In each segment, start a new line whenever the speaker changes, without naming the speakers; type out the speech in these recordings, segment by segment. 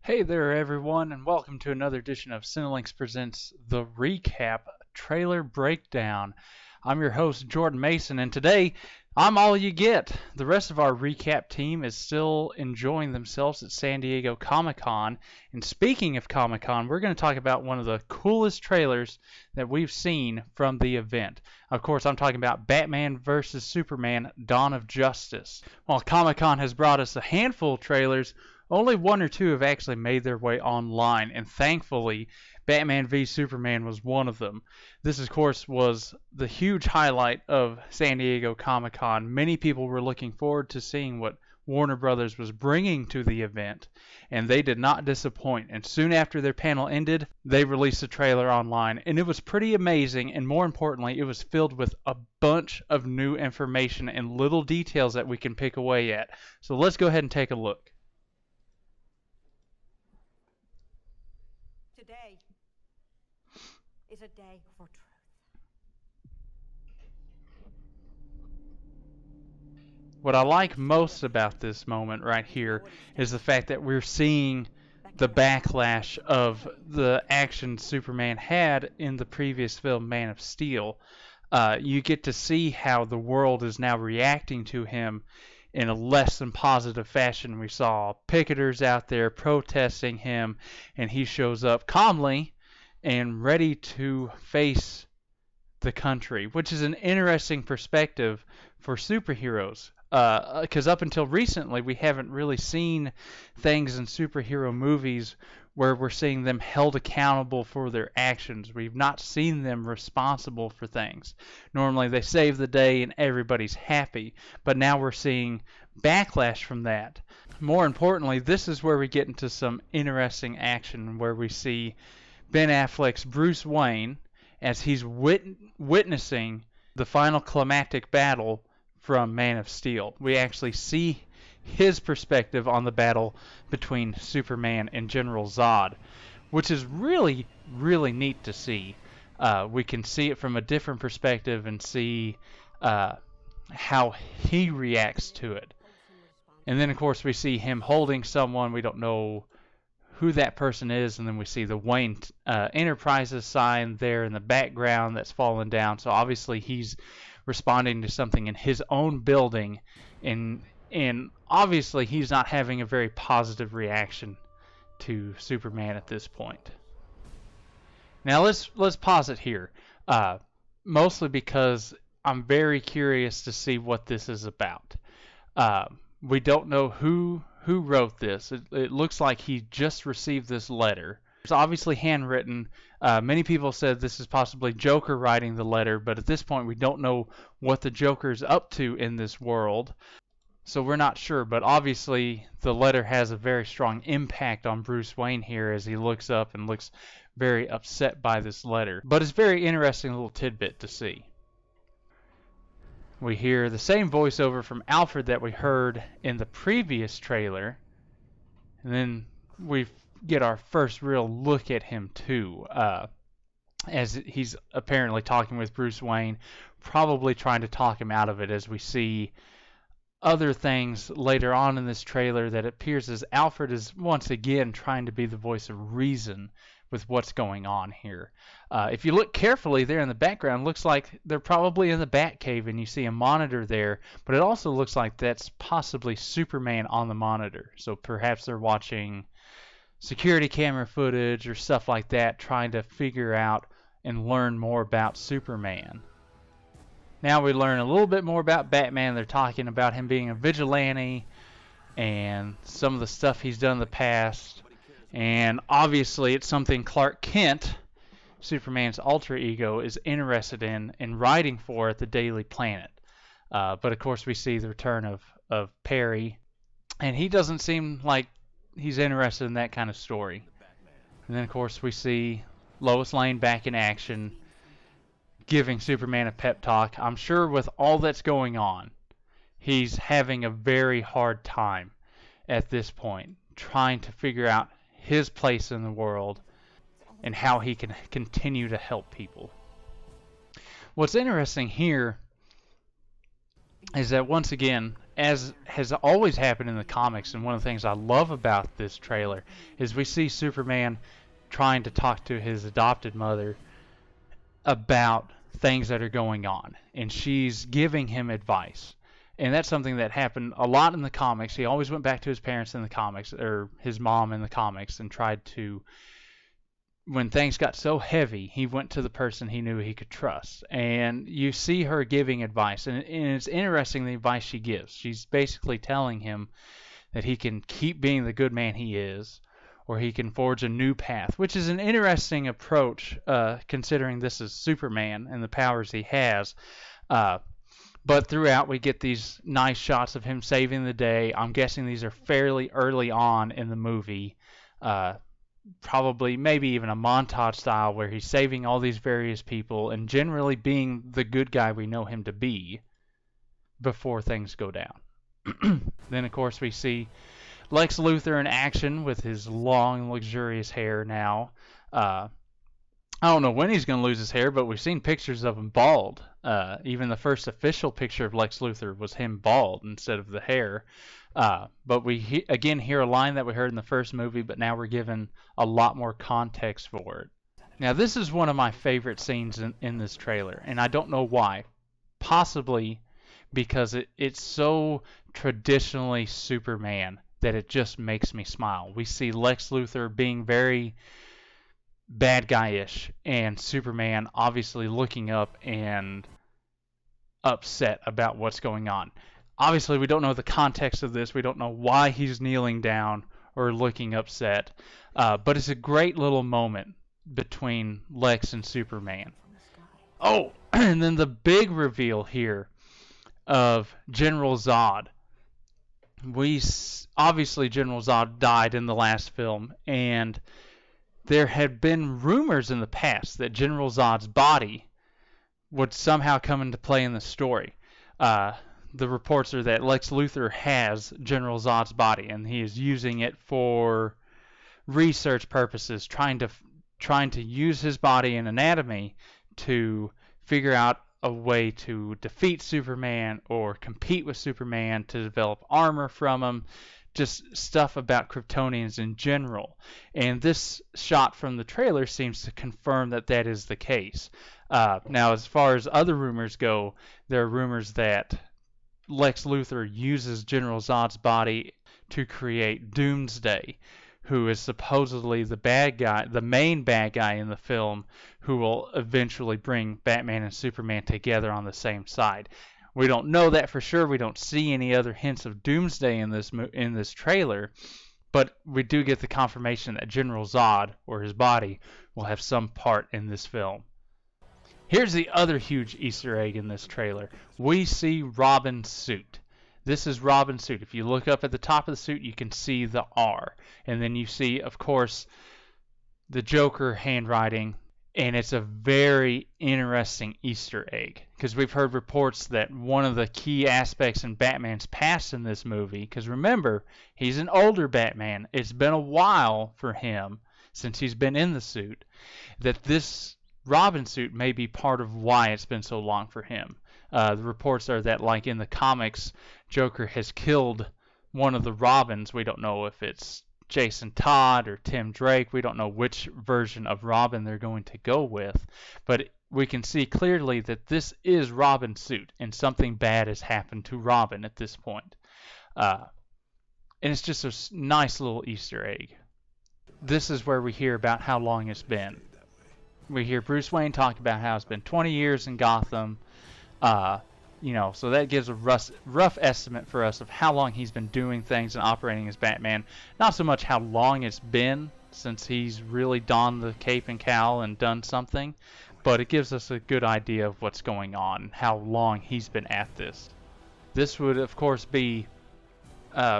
Hey there, everyone, and welcome to another edition of Cinelinx Presents The Recap Trailer Breakdown. I'm your host, Jordan Mason, and today I'm all you get. The rest of our recap team is still enjoying themselves at San Diego Comic-Con. And speaking of Comic-Con, we're going to talk about one of the coolest trailers that we've seen from the event. Of course, I'm talking about Batman vs. Superman: Dawn of Justice. While Comic-Con has brought us a handful of trailers, only one or two have actually made their way online, and thankfully, Batman v Superman was one of them. This, of course, was the huge highlight of San Diego Comic-Con. Many people were looking forward to seeing what Warner Brothers was bringing to the event, and they did not disappoint. And soon after their panel ended, they released a trailer online, and it was pretty amazing, and more importantly, it was filled with a bunch of new information and little details that we can pick away at. So let's go ahead and take a look.
Today is a day for truth.
What I like most about this moment right here is the fact that we're seeing the backlash of the action Superman had in the previous film, Man of Steel. You get to see how the world is now reacting to him in a less than positive fashion. We saw picketers out there protesting him, and he shows up calmly and ready to face the country, which is an interesting perspective for superheroes. Because up until recently, we haven't really seen things in superhero movies where we're seeing them held accountable for their actions. We've not seen them responsible for things. Normally they save the day and everybody's happy, but now we're seeing backlash from that. More importantly, this is where we get into some interesting action where we see Ben Affleck's Bruce Wayne as he's witnessing the final climactic battle from Man of Steel. We actually see his perspective on the battle between Superman and General Zod, which is really, really neat to see. We can see it from a different perspective and see how he reacts to it. And then, of course, we see him holding someone. We don't know who that person is, and then we see the Wayne Enterprises sign there in the background that's fallen down. So obviously he's responding to something in his own building, and obviously he's not having a very positive reaction to Superman at this point. Now let's pause it here, mostly because I'm very curious to see what this is about. We don't know who wrote this. It looks like he just received this letter. It's obviously handwritten. Many people said this is possibly Joker writing the letter, but at this point we don't know what the Joker's up to in this world, so we're not sure. But obviously the letter has a very strong impact on Bruce Wayne here as he looks up and looks very upset by this letter. But it's a very interesting little tidbit to see. We hear the same voiceover from Alfred that we heard in the previous trailer, and then we get our first real look at him too, as he's apparently talking with Bruce Wayne, probably trying to talk him out of it, as we see other things later on in this trailer that appears as Alfred is once again trying to be the voice of reason with what's going on here. If you look carefully there in the background, looks like they're probably in the Batcave, and you see a monitor there, but it also looks like that's possibly Superman on the monitor. So perhaps they're watching security camera footage or stuff like that, trying to figure out and learn more about Superman. Now we learn a little bit more about Batman. They're talking about him being a vigilante and some of the stuff he's done in the past. And obviously it's something Clark Kent, Superman's alter ego, is interested in writing for at the Daily Planet. But of course we see the return of Perry, and he doesn't seem like he's interested in that kind of story. And then of course we see Lois Lane back in action, giving Superman a pep talk. I'm sure with all that's going on, he's having a very hard time at this point, trying to figure out his place in the world and how he can continue to help people. What's interesting here is that once again, as has always happened in the comics, and one of the things I love about this trailer is we see Superman trying to talk to his adopted mother about things that are going on, and she's giving him advice. And that's something that happened a lot in the comics. He always went back to his parents in the comics, or his mom in the comics, and tried to, when things got so heavy, he went to the person he knew he could trust. And you see her giving advice, and it's interesting the advice she gives. She's basically telling him that he can keep being the good man he is, or he can forge a new path, which is an interesting approach, considering this is Superman and the powers he has. But throughout, we get these nice shots of him saving the day. I'm guessing these are fairly early on in the movie, probably maybe even a montage style where he's saving all these various people and generally being the good guy we know him to be before things go down. Then, of course, we see Lex Luthor in action with his long, luxurious hair now. I don't know when he's going to lose his hair, but we've seen pictures of him bald. Even the first official picture of Lex Luthor was him bald instead of the hair. But we again hear a line that we heard in the first movie, but now we're given a lot more context for it. Now, this is one of my favorite scenes in this trailer, and I don't know why. Possibly because it's so traditionally Superman that it just makes me smile. We see Lex Luthor being very bad guy-ish, and Superman obviously looking up and upset about what's going on. Obviously, we don't know the context of this. We don't know why he's kneeling down or looking upset. But it's a great little moment between Lex and Superman. Oh, and then the big reveal here of General Zod. Obviously General Zod died in the last film, and there had been rumors in the past that General Zod's body would somehow come into play in the story. The reports are that Lex Luthor has General Zod's body, and he is using it for research purposes, trying to use his body and anatomy to figure out a way to defeat Superman or compete with Superman, to develop armor from him, just stuff about Kryptonians in general. And this shot from the trailer seems to confirm that that is the case. Now, as far as other rumors go, there are rumors that Lex Luthor uses General Zod's body to create Doomsday, who is supposedly the bad guy, the main bad guy in the film, who will eventually bring Batman and Superman together on the same side. We don't know that for sure. We don't see any other hints of Doomsday in this trailer, but we do get the confirmation that General Zod, or his body, will have some part in this film. Here's the other huge Easter egg in this trailer. We see Robin's suit. This is Robin's suit. If you look up at the top of the suit, you can see the R. And then you see, of course, the Joker handwriting. And it's a very interesting Easter egg, because we've heard reports that one of the key aspects in Batman's past in this movie, because remember, he's an older Batman. It's been a while for him since he's been in the suit, that this Robin suit may be part of why it's been so long for him. The reports are that, like in the comics, Joker has killed one of the Robins. We don't know if it's Jason Todd or Tim Drake. We don't know which version of Robin they're going to go with, but we can see clearly that this is Robin's suit, and something bad has happened to Robin at this point. And it's just a nice little Easter egg. This is where we hear about how long it's been. We hear Bruce Wayne talk about how it's been 20 years in Gotham. So that gives a rough estimate for us of how long he's been doing things and operating as Batman. Not so much how long it's been since he's really donned the cape and cowl and done something, but it gives us a good idea of what's going on, how long he's been at this. This would, of course, be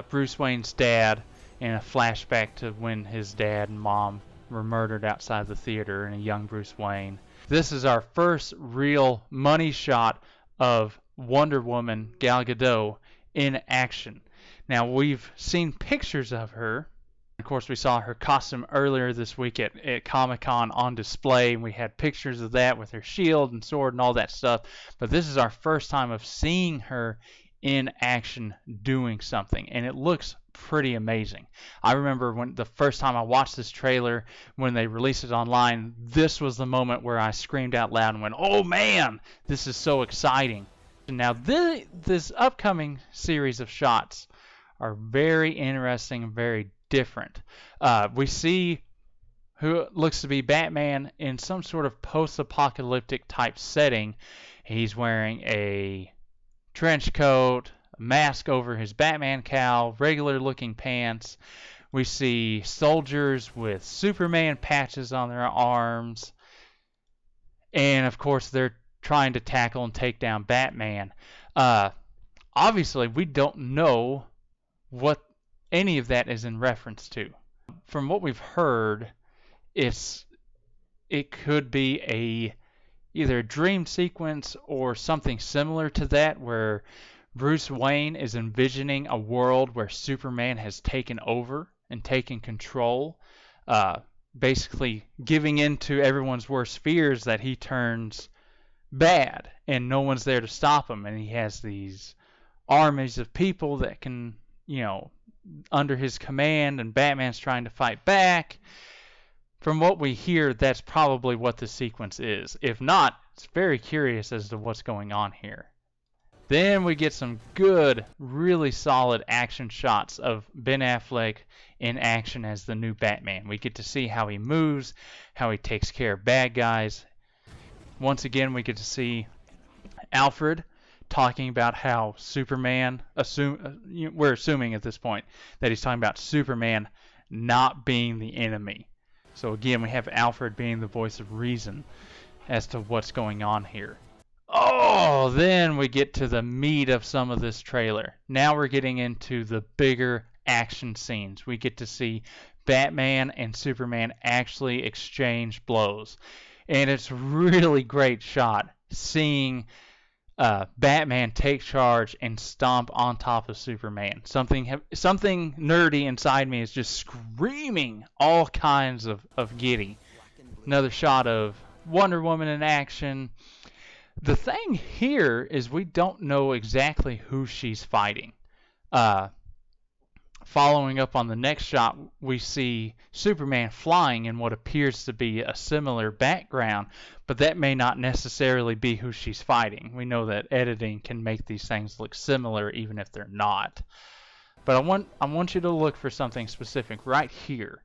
Bruce Wayne's dad in a flashback to when his dad and mom were murdered outside the theater, and a young Bruce Wayne. This is our first real money shot of Wonder Woman Gal Gadot in action. Now, we've seen pictures of her. Of course, we saw her costume earlier this week at Comic-Con on display, and we had pictures of that with her shield and sword and all that stuff. But this is our first time of seeing her in action doing something, and it looks pretty amazing. I remember when the first time I watched this trailer, when they released it online, this was the moment where I screamed out loud and went, "Oh man, this is so exciting." Now this upcoming series of shots are very interesting and very different. We see who looks to be Batman in some sort of post-apocalyptic type setting. He's wearing a trench coat, a mask over his Batman cowl, regular looking pants. We see soldiers with Superman patches on their arms. And of course, they're trying to tackle and take down Batman. Obviously, we don't know what any of that is in reference to. From what we've heard, it could be either a dream sequence or something similar to that, where Bruce Wayne is envisioning a world where Superman has taken over and taken control, basically giving in to everyone's worst fears that he turns bad and no one's there to stop him, and he has these armies of people that can, under his command, and Batman's trying to fight back. From what we hear, that's probably what the sequence is. If not, it's very curious as to what's going on here. Then we get some good, really solid action shots of Ben Affleck in action as the new Batman. We get to see how he moves, how he takes care of bad guys. Once again, we get to see Alfred talking about how Superman, we're assuming at this point that he's talking about Superman not being the enemy. So again, we have Alfred being the voice of reason as to what's going on here. Oh, then we get to the meat of some of this trailer. Now we're getting into the bigger action scenes. We get to see Batman and Superman actually exchange blows. And it's really great shot seeing Batman take charge and stomp on top of Superman. Something nerdy inside me is just screaming all kinds of giddy. Another shot of Wonder Woman in action. The thing here is we don't know exactly who she's fighting. Following up on the next shot, we see Superman flying in what appears to be a similar background, but that may not necessarily be who she's fighting. We know that editing can make these things look similar even if they're not. But I want you to look for something specific right here.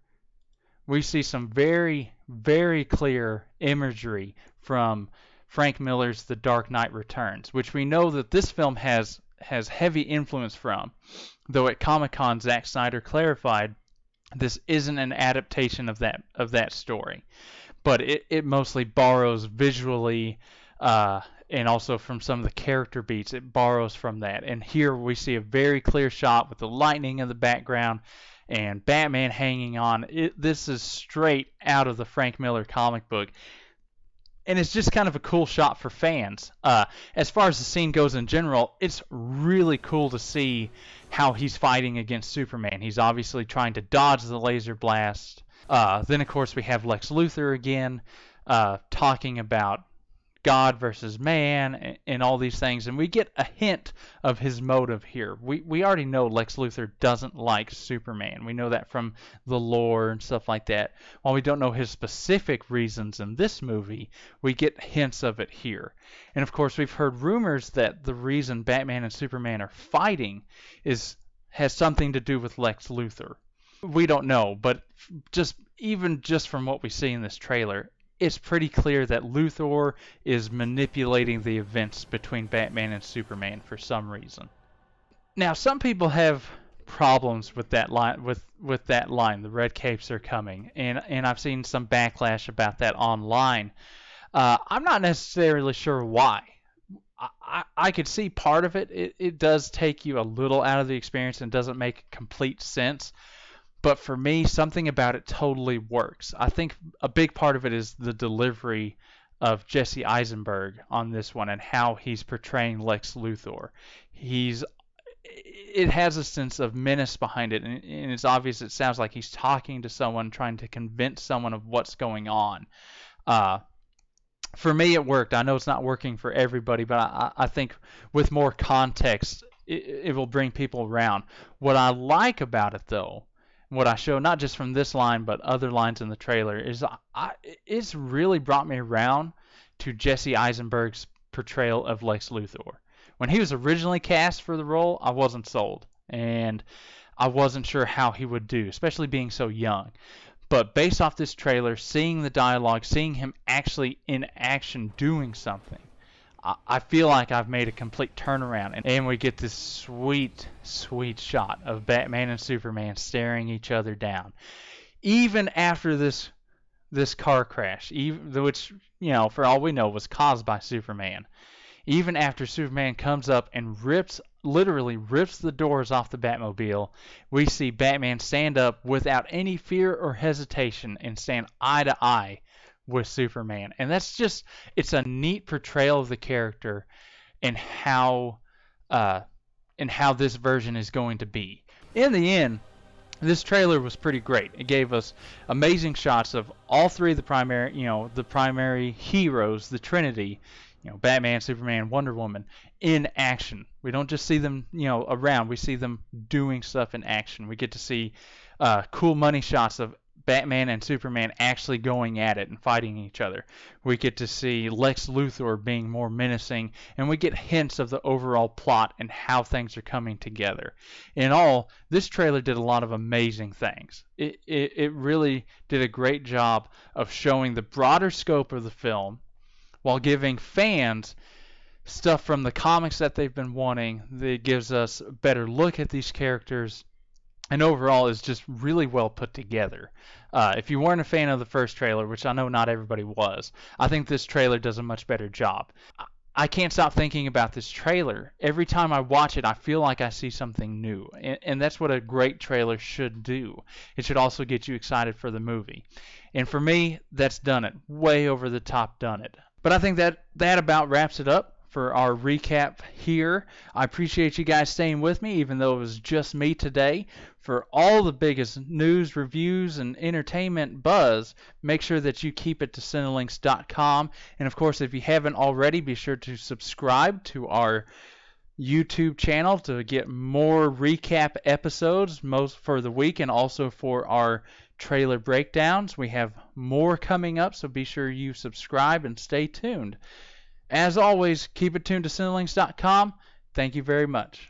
We see some very, very clear imagery from Frank Miller's The Dark Knight Returns, which we know that this film has heavy influence from. Though at Comic-Con, Zack Snyder clarified this isn't an adaptation of that story, but it mostly borrows visually and also from some of the character beats. It borrows from that. And here we see a very clear shot with the lightning in the background and Batman hanging on. This is straight out of the Frank Miller comic book. And it's just kind of a cool shot for fans. As far as the scene goes in general, it's really cool to see how he's fighting against Superman. He's obviously trying to dodge the laser blast. Then, of course, we have Lex Luthor again talking about God versus man and all these things. And we get a hint of his motive here. We already know Lex Luthor doesn't like Superman. We know that from the lore and stuff like that. While we don't know his specific reasons in this movie, we get hints of it here. And of course, we've heard rumors that the reason Batman and Superman are fighting has something to do with Lex Luthor. We don't know, but just from what we see in this trailer, it's pretty clear that Luthor is manipulating the events between Batman and Superman for some reason. Now, some people have problems with that line. With that line, the red capes are coming, and I've seen some backlash about that online. I'm not necessarily sure why. I could see part of it. It does take you a little out of the experience and doesn't make complete sense. But for me, something about it totally works. I think a big part of it is the delivery of Jesse Eisenberg on this one and how he's portraying Lex Luthor. It has a sense of menace behind it, and it's obvious. It sounds like he's talking to someone, trying to convince someone of what's going on. For me, it worked. I know it's not working for everybody, but I think with more context, it will bring people around. What I like about it, though, what I show not just from this line but other lines in the trailer, is it's really brought me around to Jesse Eisenberg's portrayal of Lex Luthor. When he was originally cast for the role, I wasn't sold, and I wasn't sure how he would do, especially being so young. But based off this trailer, seeing the dialogue, seeing him actually in action doing something, I feel like I've made a complete turnaround. And we get this sweet, sweet shot of Batman and Superman staring each other down. Even after this car crash, which, for all we know, was caused by Superman. Even after Superman comes up and literally rips the doors off the Batmobile, we see Batman stand up without any fear or hesitation and stand eye to eye with Superman. And it's a neat portrayal of the character and how this version is going to be. In the end, this trailer was pretty great. It gave us amazing shots of all three of the primary heroes, the Trinity, Batman, Superman, Wonder Woman, in action. We don't just see them, around. We see them doing stuff in action. We get to see cool money shots of Batman and Superman actually going at it and fighting each other. We get to see Lex Luthor being more menacing, and we get hints of the overall plot and how things are coming together. In all, this trailer did a lot of amazing things. It really did a great job of showing the broader scope of the film, while giving fans stuff from the comics that they've been wanting. That gives us a better look at these characters, and overall is just really well put together. If you weren't a fan of the first trailer, which I know not everybody was, I think this trailer does a much better job. I can't stop thinking about this trailer. Every time I watch it, I feel like I see something new, and that's what a great trailer should do. It should also get you excited for the movie. And for me, that's done it. Way over the top done it. But I think that about wraps it up for our recap here. I appreciate you guys staying with me, even though it was just me today. For all the biggest news, reviews, and entertainment buzz, make sure that you keep it to cinelinks.com. And of course, if you haven't already, be sure to subscribe to our YouTube channel to get more recap episodes, most for the week, and also for our trailer breakdowns. We have more coming up, so be sure you subscribe and stay tuned. As always, keep it tuned to cinelinks.com. Thank you very much.